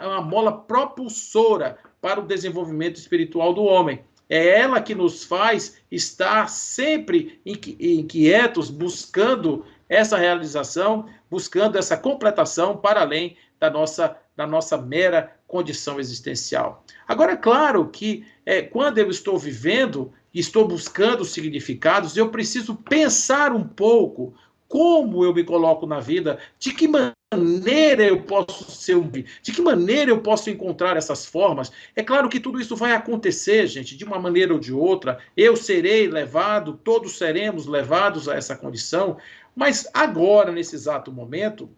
uma mola propulsora para o desenvolvimento espiritual do homem. É ela que nos faz estar sempre inquietos, buscando essa realização, buscando essa completação para além da nossa mera condição existencial. Agora, é claro que quando eu estou vivendo, estou buscando significados, eu preciso pensar um pouco como eu me coloco na vida, de que maneira eu posso ser de que maneira eu posso encontrar essas formas. É claro que tudo isso vai acontecer, gente, de uma maneira ou de outra. Eu serei levado, todos seremos levados a essa condição, mas agora, nesse exato momento,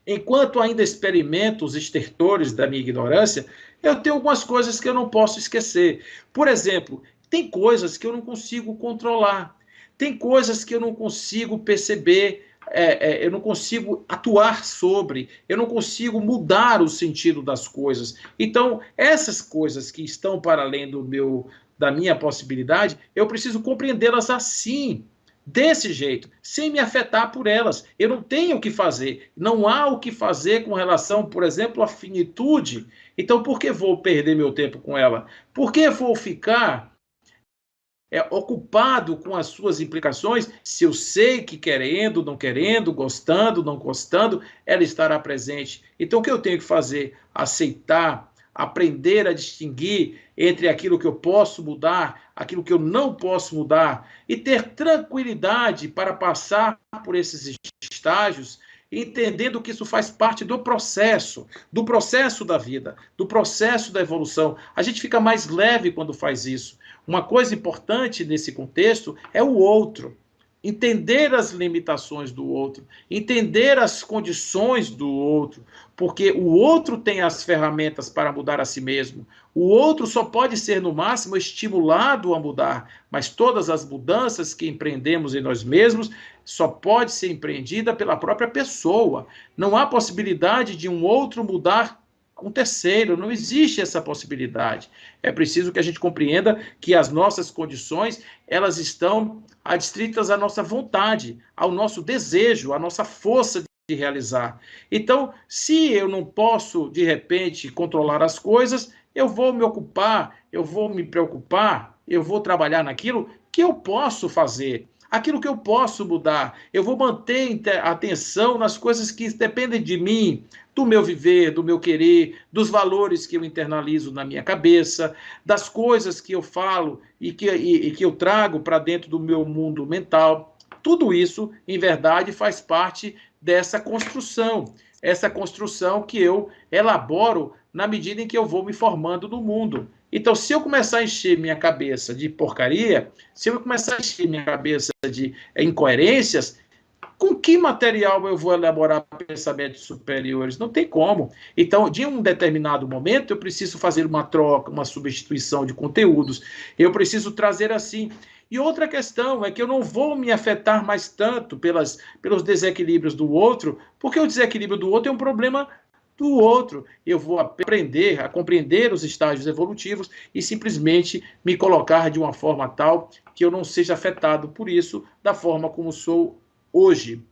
enquanto ainda experimento os estertores da minha ignorância, eu tenho algumas coisas que eu não posso esquecer. Por exemplo, tem coisas que eu não consigo controlar, tem coisas que eu não consigo perceber, eu não consigo atuar sobre, eu não consigo mudar o sentido das coisas. Então, essas coisas que estão para além da minha possibilidade, eu preciso compreendê-las assim, desse jeito, sem me afetar por elas. Eu não tenho o que fazer, não há o que fazer com relação, por exemplo, à finitude. Então, por que vou perder meu tempo com ela? Por que vou ficar ocupado com as suas implicações, se eu sei que querendo, não querendo, gostando, não gostando, ela estará presente? Então, o que eu tenho que fazer? Aceitar, aprender a distinguir entre aquilo que eu posso mudar, aquilo que eu não posso mudar, e ter tranquilidade para passar por esses estágios, entendendo que isso faz parte do processo da vida, do processo da evolução. A gente fica mais leve quando faz isso. Uma coisa importante nesse contexto é o outro. Entender as limitações do outro, entender as condições do outro, porque o outro tem as ferramentas para mudar a si mesmo. O outro só pode ser, no máximo, estimulado a mudar, mas todas as mudanças que empreendemos em nós mesmos só pode ser empreendida pela própria pessoa. Não há possibilidade de um outro mudar um terceiro, não existe essa possibilidade. É preciso que a gente compreenda que as nossas condições, elas estão adstritas à nossa vontade, ao nosso desejo, à nossa força de realizar. Então, se eu não posso, de repente, controlar as coisas, eu vou me ocupar, eu vou me preocupar, eu vou trabalhar naquilo que eu posso fazer, aquilo que eu posso mudar. Eu vou manter atenção nas coisas que dependem de mim, do meu viver, do meu querer, dos valores que eu internalizo na minha cabeça, das coisas que eu falo e que eu trago para dentro do meu mundo mental. Tudo isso, em verdade, faz parte dessa construção, essa construção que eu elaboro na medida em que eu vou me formando no mundo. Então, se eu começar a encher minha cabeça de porcaria, se eu começar a encher minha cabeça de incoerências, Com que material eu vou elaborar pensamentos superiores? Não tem como. Então, de um determinado momento, eu preciso fazer uma troca, uma substituição de conteúdos. Eu preciso trazer assim. E outra questão é que eu não vou me afetar mais tanto pelos desequilíbrios do outro, porque o desequilíbrio do outro é um problema do outro. Eu vou aprender a compreender os estágios evolutivos e simplesmente me colocar de uma forma tal que eu não seja afetado por isso da forma como sou hoje.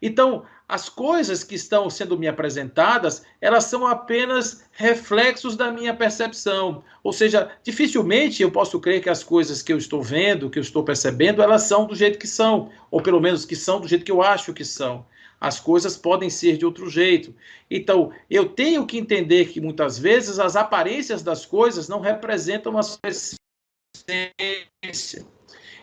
Então, as coisas que estão sendo me apresentadas, elas são apenas reflexos da minha percepção. Ou seja, dificilmente eu posso crer que as coisas que eu estou vendo, que eu estou percebendo, elas são do jeito que são, ou pelo menos que são do jeito que eu acho que são. As coisas podem ser de outro jeito. Então, eu tenho que entender que muitas vezes as aparências das coisas não representam a sua essência.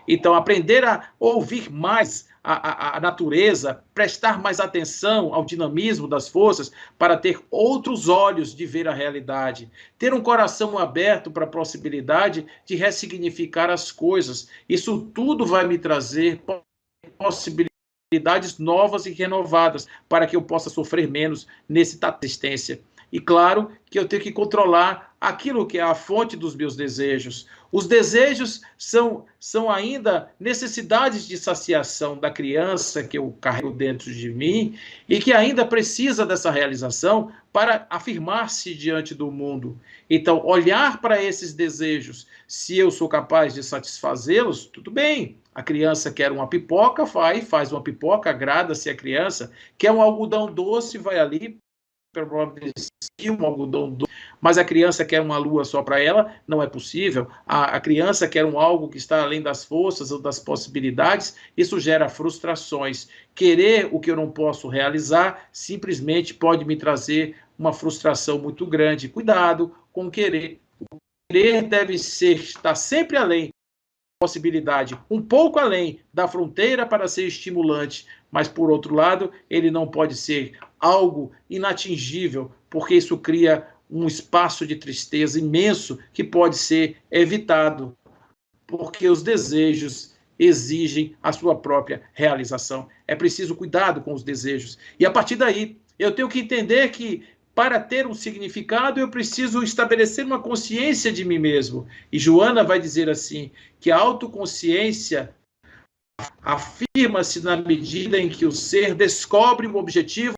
Então, aprender a ouvir mais a natureza, prestar mais atenção ao dinamismo das forças para ter outros olhos de ver a realidade, ter um coração aberto para a possibilidade de ressignificar as coisas. Isso tudo vai me trazer possibilidades novas e renovadas para que eu possa sofrer menos nesse existência. E claro que eu tenho que controlar aquilo que é a fonte dos meus desejos. Os desejos são ainda necessidades de saciação da criança que eu carrego dentro de mim e que ainda precisa dessa realização para afirmar-se diante do mundo. Então, olhar para esses desejos, se eu sou capaz de satisfazê-los, tudo bem. A criança quer uma pipoca, faz uma pipoca, agrada-se a criança. Quer um algodão doce, vai ali, um algodão doce, mas a criança quer uma lua só para ela, não é possível. A criança quer algo que está além das forças ou das possibilidades, isso gera frustrações. Querer o que eu não posso realizar simplesmente pode me trazer uma frustração muito grande. Cuidado com o querer. O querer deve estar sempre além possibilidade, um pouco além da fronteira para ser estimulante, mas, por outro lado, ele não pode ser algo inatingível, porque isso cria um espaço de tristeza imenso que pode ser evitado, porque os desejos exigem a sua própria realização. É preciso cuidado com os desejos. E, a partir daí, eu tenho que entender que para ter um significado, eu preciso estabelecer uma consciência de mim mesmo. E Joana vai dizer assim, que a autoconsciência afirma-se na medida em que o ser descobre um objetivo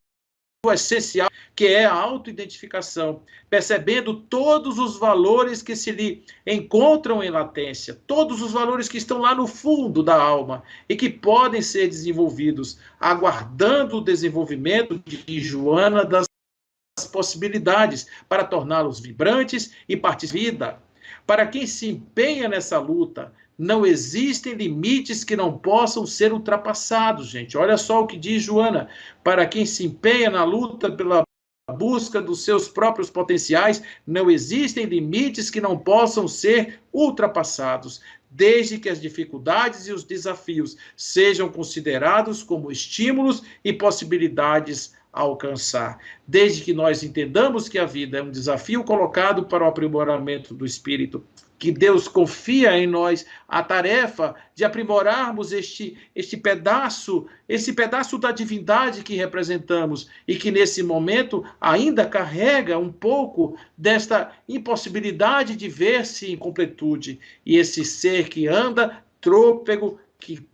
essencial, que é a autoidentificação, percebendo todos os valores que se lhe encontram em latência, todos os valores que estão lá no fundo da alma e que podem ser desenvolvidos, aguardando o desenvolvimento de Joana das possibilidades para torná-los vibrantes e partir vida. Para quem se empenha nessa luta, não existem limites que não possam ser ultrapassados, gente. Olha só o que diz Joana. Para quem se empenha na luta pela busca dos seus próprios potenciais, não existem limites que não possam ser ultrapassados, desde que as dificuldades e os desafios sejam considerados como estímulos e possibilidades a alcançar. Desde que nós entendamos que a vida é um desafio colocado para o aprimoramento do espírito, que Deus confia em nós a tarefa de aprimorarmos esse pedaço da divindade que representamos e que nesse momento ainda carrega um pouco desta impossibilidade de ver-se em completude. E esse ser que anda trôpego, que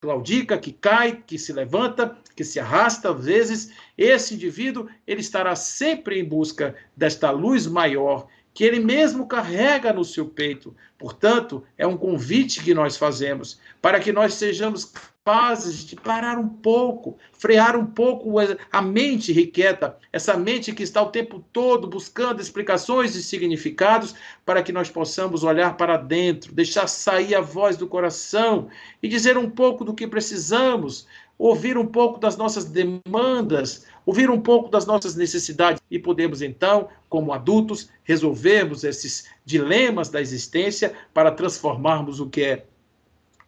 claudica, que cai, que se levanta, que se arrasta às vezes, esse indivíduo ele estará sempre em busca desta luz maior que ele mesmo carrega no seu peito. Portanto, é um convite que nós fazemos para que nós sejamos capazes de parar um pouco, frear um pouco a mente irrequieta, essa mente que está o tempo todo buscando explicações e significados, para que nós possamos olhar para dentro, deixar sair a voz do coração e dizer um pouco do que precisamos, ouvir um pouco das nossas demandas, ouvir um pouco das nossas necessidades e podemos, então, como adultos, resolvermos esses dilemas da existência para transformarmos o que é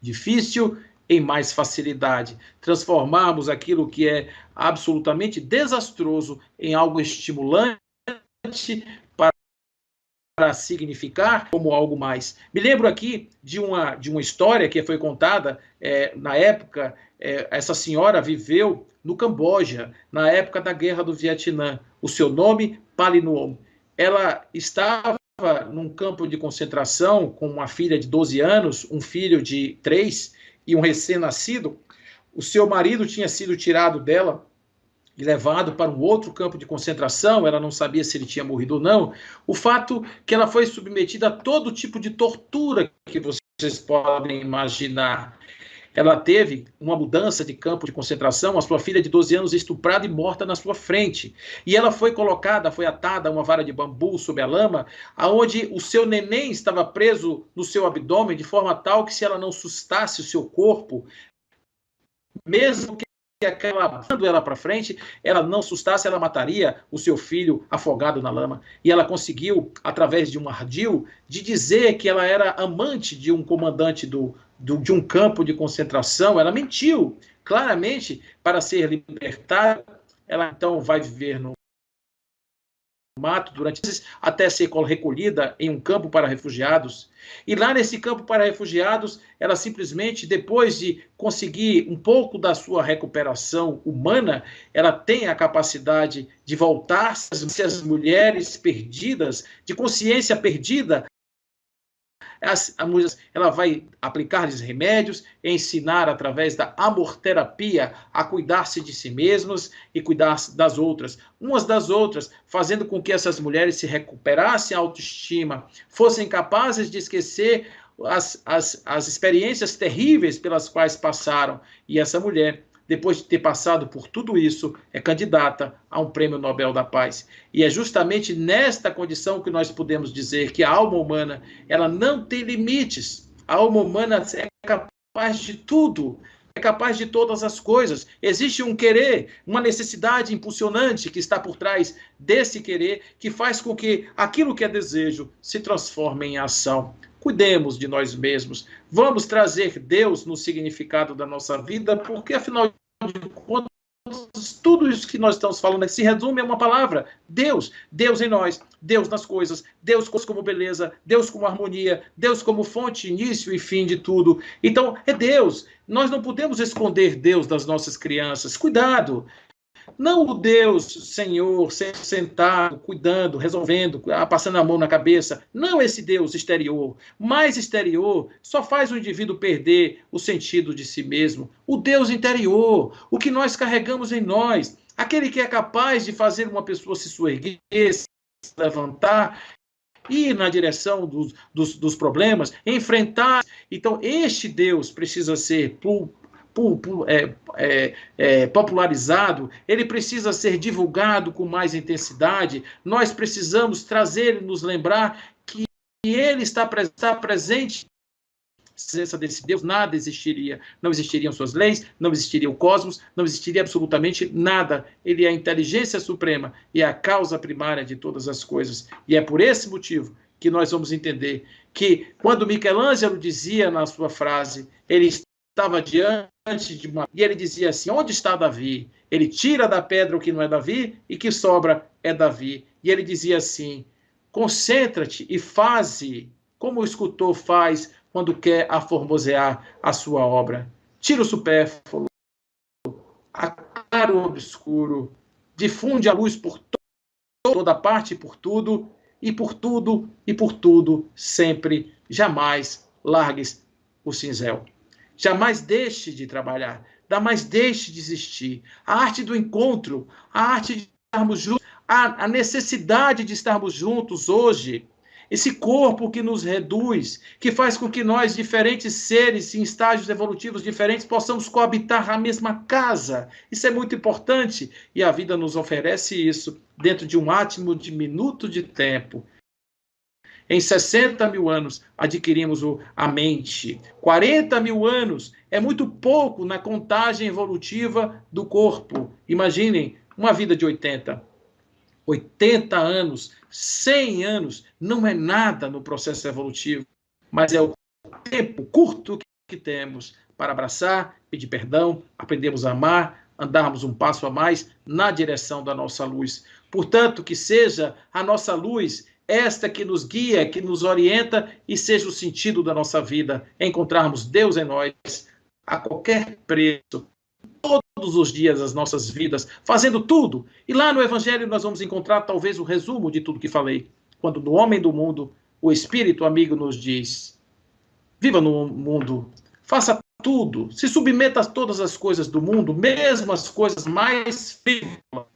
difícil em mais facilidade, transformarmos aquilo que é absolutamente desastroso em algo estimulante para para significar como algo mais. Me lembro aqui de uma história que foi contada na época. Essa senhora viveu no Camboja, na época da Guerra do Vietnã. O seu nome, Palinuom. Ela estava num campo de concentração com uma filha de 12 anos, um filho de 3 e um recém-nascido. O seu marido tinha sido tirado dela e levado para um outro campo de concentração. Ela não sabia se ele tinha morrido ou não. O fato que ela foi submetida a todo tipo de tortura que vocês podem imaginar. Ela teve uma mudança de campo de concentração, a sua filha de 12 anos estuprada e morta na sua frente. E ela foi colocada, foi atada a uma vara de bambu sob a lama, aonde o seu neném estava preso no seu abdômen, de forma tal que se ela não sustasse o seu corpo, mesmo que dando ela para frente, ela não sustasse, ela mataria o seu filho afogado na lama. E ela conseguiu, através de um ardil, de dizer que ela era amante de um comandante de um campo de concentração. Ela mentiu claramente para ser libertada. Ela então vai viver no mato durante meses até ser recolhida em um campo para refugiados. E lá nesse campo para refugiados, ela simplesmente, depois de conseguir um pouco da sua recuperação humana, ela tem a capacidade de voltar às mulheres perdidas, de consciência perdida. Ela vai aplicar-lhes remédios, ensinar através da amorterapia a cuidar-se de si mesmas e cuidar das outras, umas das outras, fazendo com que essas mulheres se recuperassem a autoestima, fossem capazes de esquecer as experiências terríveis pelas quais passaram. E essa mulher, depois de ter passado por tudo isso, é candidata a um prêmio Nobel da Paz. E é justamente nesta condição que nós podemos dizer que a alma humana, ela não tem limites. A alma humana é capaz de tudo, é capaz de todas as coisas. Existe um querer, uma necessidade impulsionante que está por trás desse querer, que faz com que aquilo que é desejo se transforme em ação. Cuidemos de nós mesmos. Vamos trazer Deus no significado da nossa vida, porque, afinal de contas, tudo isso que nós estamos falando aqui se resume a uma palavra: Deus. Deus em nós, Deus nas coisas, Deus como beleza, Deus como harmonia, Deus como fonte, início e fim de tudo. Então, é Deus. Nós não podemos esconder Deus das nossas crianças. Cuidado! Não o Deus, Senhor, sentado, cuidando, resolvendo, passando a mão na cabeça. Não esse Deus exterior. Mais exterior só faz o indivíduo perder o sentido de si mesmo. O Deus interior, o que nós carregamos em nós. Aquele que é capaz de fazer uma pessoa se suerguer, se levantar, ir na direção dos problemas, enfrentar. Então, este Deus precisa ser popularizado, ele precisa ser divulgado com mais intensidade. Nós precisamos trazer e nos lembrar que ele está presente. Na presença desse Deus, nada existiria. Não existiriam suas leis, não existiria o cosmos, não existiria absolutamente nada. Ele é a inteligência suprema e é a causa primária de todas as coisas. E é por esse motivo que nós vamos entender que, quando Michelangelo dizia na sua frase, ele estava diante de uma... E ele dizia assim: onde está Davi? Ele tira da pedra o que não é Davi e que sobra é Davi. E ele dizia assim: concentra-te e faze como o escultor faz quando quer aformosear a sua obra. Tira o supérfluo, aclara o obscuro, difunde a luz por toda parte e por tudo, e por tudo, sempre, jamais largues o cinzel. Jamais deixe de trabalhar, jamais deixe de existir. A arte do encontro, a arte de estarmos juntos, a necessidade de estarmos juntos hoje, esse corpo que nos reduz, que faz com que nós, diferentes seres em estágios evolutivos diferentes, possamos coabitar na mesma casa. Isso é muito importante e a vida nos oferece isso dentro de um átimo diminuto de tempo. Em 60 mil anos, adquirimos a mente. 40 mil anos é muito pouco na contagem evolutiva do corpo. Imaginem, uma vida de 80 anos, 100 anos, não é nada no processo evolutivo, mas é o tempo curto que temos para abraçar, pedir perdão, aprendermos a amar, andarmos um passo a mais na direção da nossa luz. Portanto, que seja a nossa luz esta que nos guia, que nos orienta e seja o sentido da nossa vida, encontrarmos Deus em nós a qualquer preço, todos os dias das nossas vidas, fazendo tudo. E lá no Evangelho nós vamos encontrar talvez o resumo de tudo que falei. Quando no homem do mundo, o Espírito amigo nos diz: viva no mundo, faça tudo, se submeta a todas as coisas do mundo, mesmo as coisas mais frívolas,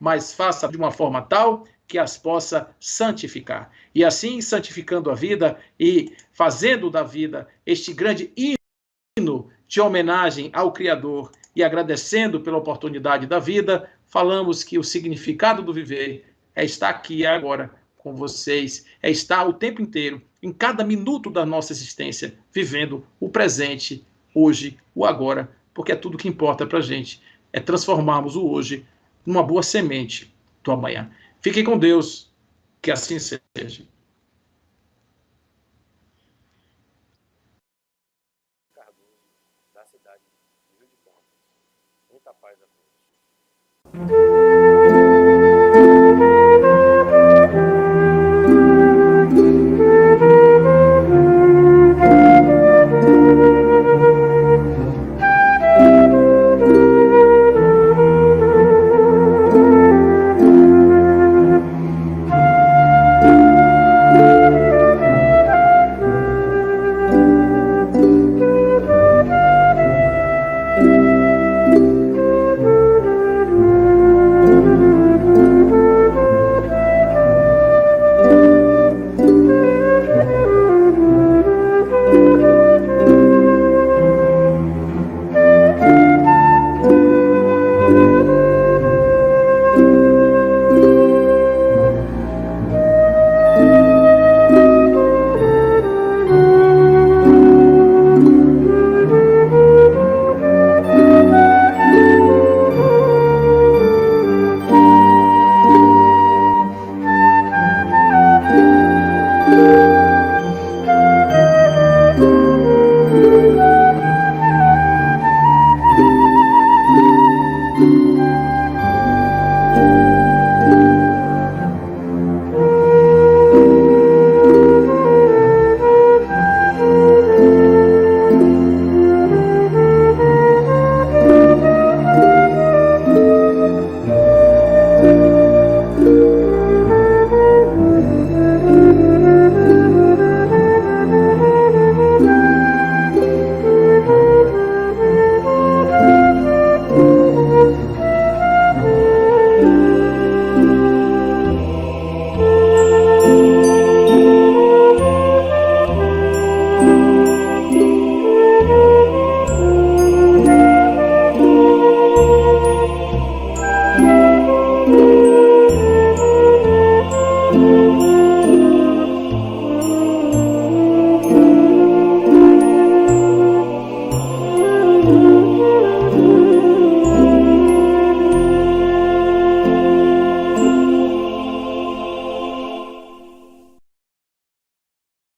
mas faça de uma forma tal que as possa santificar. E assim, santificando a vida e fazendo da vida este grande hino de homenagem ao Criador e agradecendo pela oportunidade da vida, falamos que o significado do viver é estar aqui agora com vocês, é estar o tempo inteiro, em cada minuto da nossa existência, vivendo o presente, hoje, o agora, porque é tudo que importa para a gente, é transformarmos o hoje numa boa semente do amanhã. Fiquem com Deus, que assim seja. Cardoso, da cidade de Rio de Contas. Muita paz a todos.